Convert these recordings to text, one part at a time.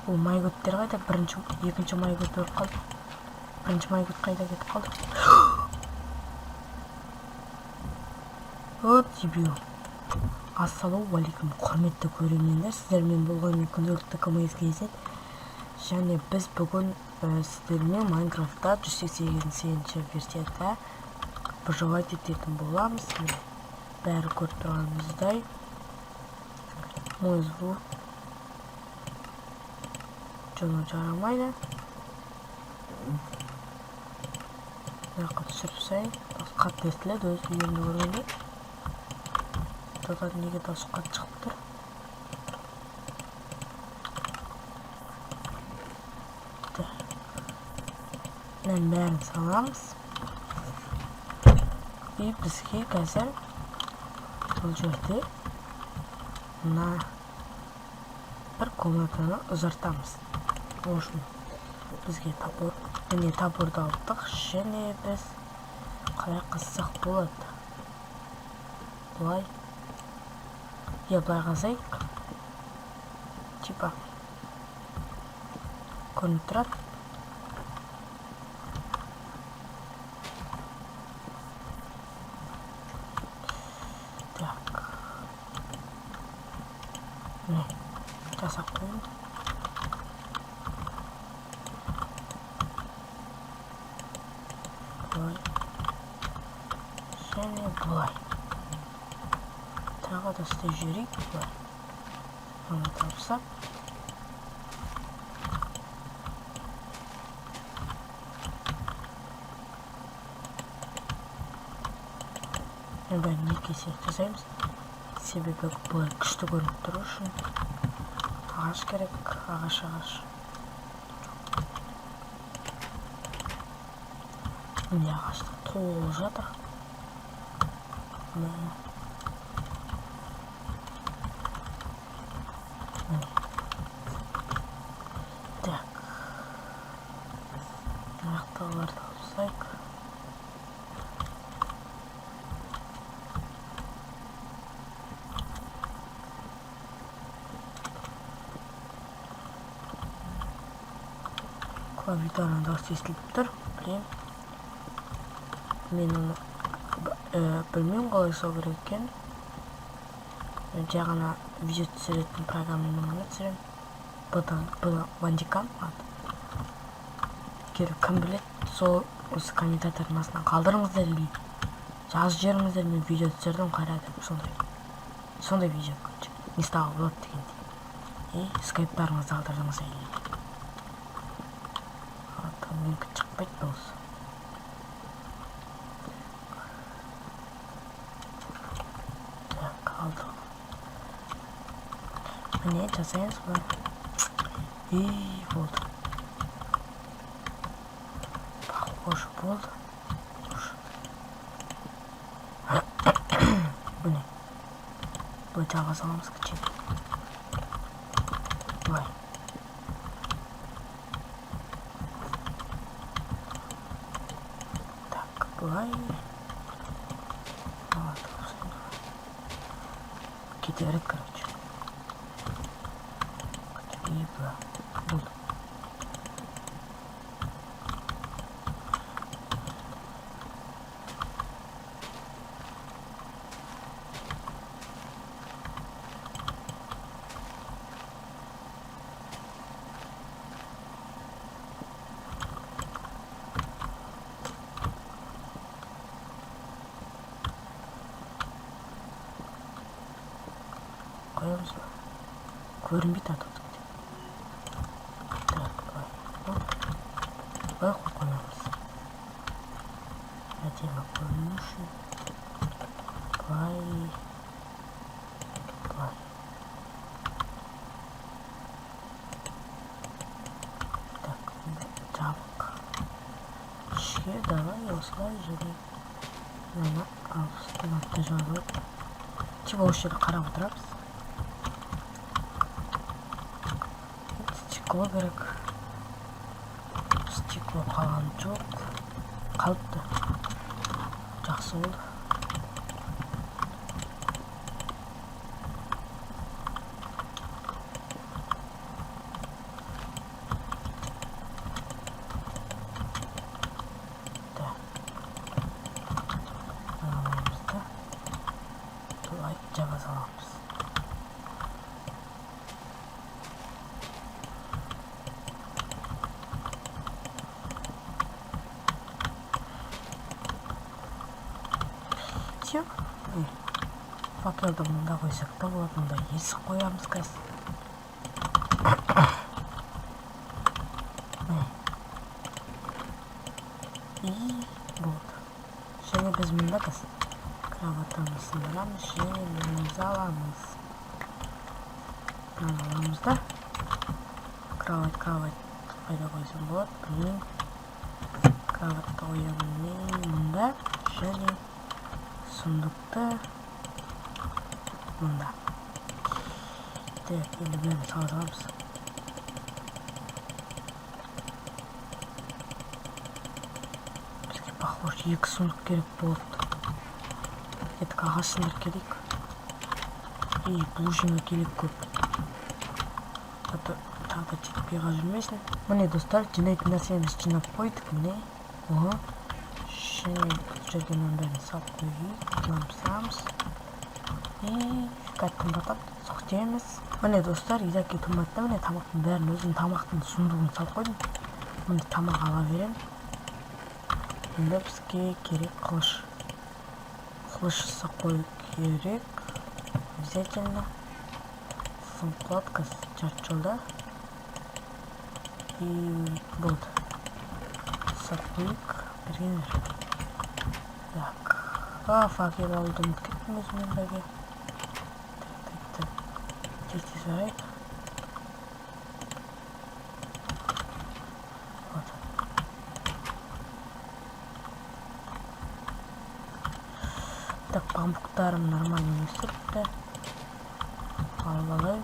Ол майгөттер қайда? Екінші майгөт өліп қалды. Бірінші майгөт қайда кетіп қалды? Дебил. Ассалаумағалейкум, құрметті көрермендер, сіздермен болған күнделікті КМС. Және біз бүгін сіздермен Майнкрафтта 188-ші версияда выживать ететін боламыз. Бәрі көріп тұрғанымыздай. Мой звук жоны жарамайды. Жаққа түсіріп сайын. Қатты естіледі, өз үйімді көргенде. Тодан неге дауыс қатты шығып тұр? Бәрін саламыз. И бізге қазір бұл жерде мына бір комнатаны ұзартамыз. Ошын бізге табор, міне таборды алдық, және біз қалай қылсақ болады. Бұлай. Былай қазайық. Типа көрініп тұрады. Жасап қойын. Бұлай. Және бұлай. Тағы да істеп жүрейік. Бұлай. Оны тапсап. Бәрін екі есе жасаймыз. Себебі бұлай күшті көрініп тұру үшін. Ағаш керек, ағаш. Міне ағашты толы жатыр. Так. Мақталарды алсайық. Клавиатураның дауысы естіліп тұр. Мен оны білмеймін қалай жасау керек екен. Жаңа видео түсіретін программаны түсіремін. Бұл Bandicam аты. Егер кім біледі, сол осы комментатордың астынан қалдырыңыздар или жазып жіберіңіздер, мен видео түсірдім, қарадым. Сондай видео көрсем. Не істеуге болады дегендей. И скайптарыңызды алдырдыңыз или. Менікі шықпайды болсы. Так, алдық. Міне жасайыз бұлай. Болды. Похоже болды. Міне. Бұлай жаға саламыз кішен. Бұлай. Бұлай. Кетерік, короче. И бұлай. Болды. Қоямыз ба? Көрінбейді атылдық деп. Так, бұлай. Бұлай қоймамыз. Әдемі көріну үшін. Бұлай. Так, жабық. Ішке давай осылай жүрейік. Мына алыстың атты жабылып. Типа осы жерді қарап отырамыз. Стекло керек. Стекло қалған жоқ. Қалыпты. Жақсы болды. все. Факелді мұнда қойсақ та болады. Мұнда есік қоямыз қазір. И болды. Және біз мұнда қазір кроватымызды сындырамыз және мынымызды аламыз. Мынаны аламыз да. Кровать қайда қойсам болады. Білмеймін. Кроватты қоямын мұнда және сундукты мұнда. Так, енді бәрін саламыз. Бізге похож екі сундук керек болды. Ет қағазсындар керек. И бұл жеңе керек көп. Тағы жетпей жүрмесін. Міне достар, жинайтын нәрсеміз жинап қойдық. Міне. Және жүргеннен бәрін салып қойып, қыламыз. И кәттің батап соқтеміз. Міне достар, идаки томатты міне тамақтың бәрін өзім тамақтың сундуғын салып қойдым. Міне тамақ ала берем. Енді бізге керек қылыш. Қылыш жасап қою керек. Обязательно. Сымқылатқыз жарты жолда. И болды. Жасап қойық. Бергенер. Так. Факел алуды ұмытып кеттім өзімен бірге. Тез арайық. Вот. Так, бамбуктарым нормально өсіріпті. Алып алайын.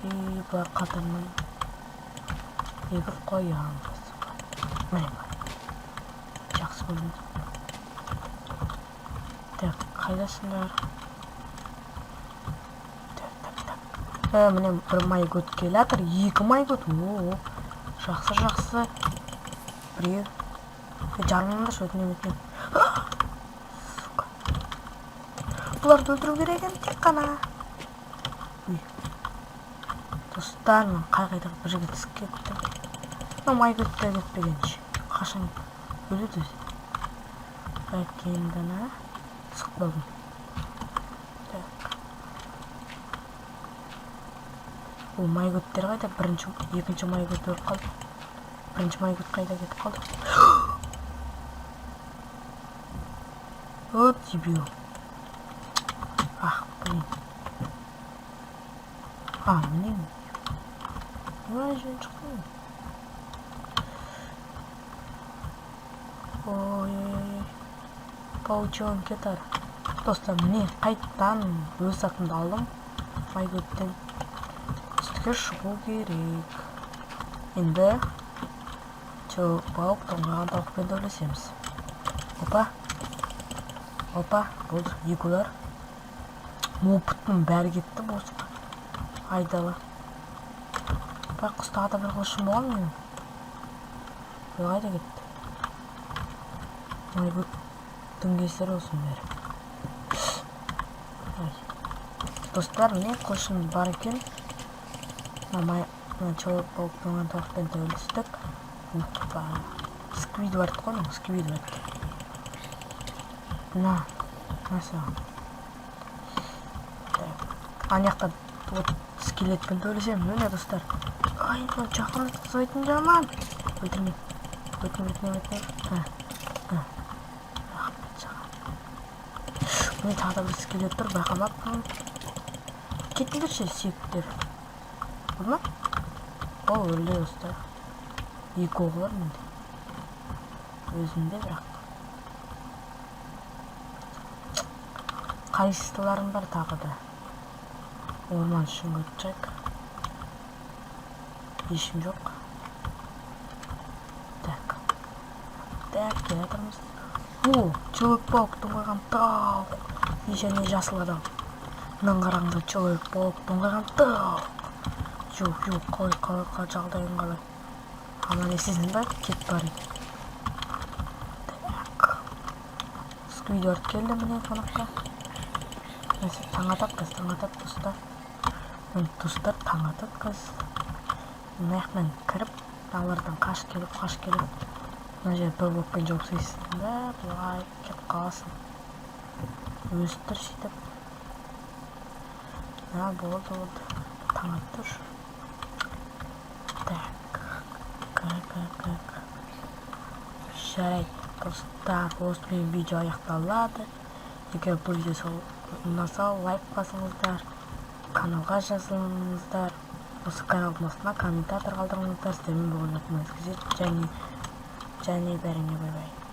И бұлар қатарынан егіп қоямыз. Міне бар. Жақсы көрінді. Так, қайдасыңдар? Міне бір майгөт келатыр, екі майгөт. Жақсы. Біреу. Жармаңдар өтінем. Бұларды өлтіру керек екен тек қана. Достар, мен қайдағы бір жерге түсіп кеттім. Майгөттер кетпегенше. Қашан өледі өзі. Әкендіні сұқпадым. Бұл майгөттер қайда? Екінші майгөт өліп қалды. Бірінші майгөт қайда кетіп қалды? О, дебил. Блин. Міне. Неғай жөн шықпайын. Ой. Паучуым кетар. Достар, міне қайттан өз атымды алдым. Майгөттен. Үстіге шығу керек. Енді паук тоңғаған тауықпен дөйлесеміз. Опа, болды, егулар. Опыттың бәрі кетті босып. Айдалы. Құстағада бір қылышым болған менің. Бұл қайда кетті. Майгөттің кесірі olsun бәрі. Достар, міне қылышым бар екен. Человек паук тоңған тауықпен дөйлестік. Сквидвард қойның, Сквидвард. Насаған. Анаяқта скелетпен төлесем, міне достар. Жақын сойдың жаман. Өлтірме. Міне тағда бір скелет тұр, байқамаппын. Кеттіңдерші сүйектер. Бұл ма? Ол өлді достар. Екі оғы бар менде. Өзінде бірақ. Қайсыларым бар тағы да. Орман үшін өтчек. Ешім жоқ. Так, келатырмыз. Человек-паук тоңғаған тауық. Ешіне жасыл адам. Мынан қараңыздар, Человек-паук тоңғаған тауық. Жоқ, қалай жағдайын қалай. Аман есесің ба? Кет бар екен. Так. Сквидвард келді міне қонаққа. Таң атат достар. Достар таң атат қыз. Мынаяқпен кіріп, алардан қаш келіп. мына жер бір бокпен жауып тастайсың да былай кетіп қаласың. Өсіп тұр сөйтіп. Болды. Таң атты. Так. Жарайды, достар, осымен видео аяқталады. Егер бұл видео ұнаса, лайк басыңыздар, каналға жазылыңыздар, осы каналдың астына комментатор қалдырыңыздар, сіздермен болған жайтымды және бәріңе бай-бай.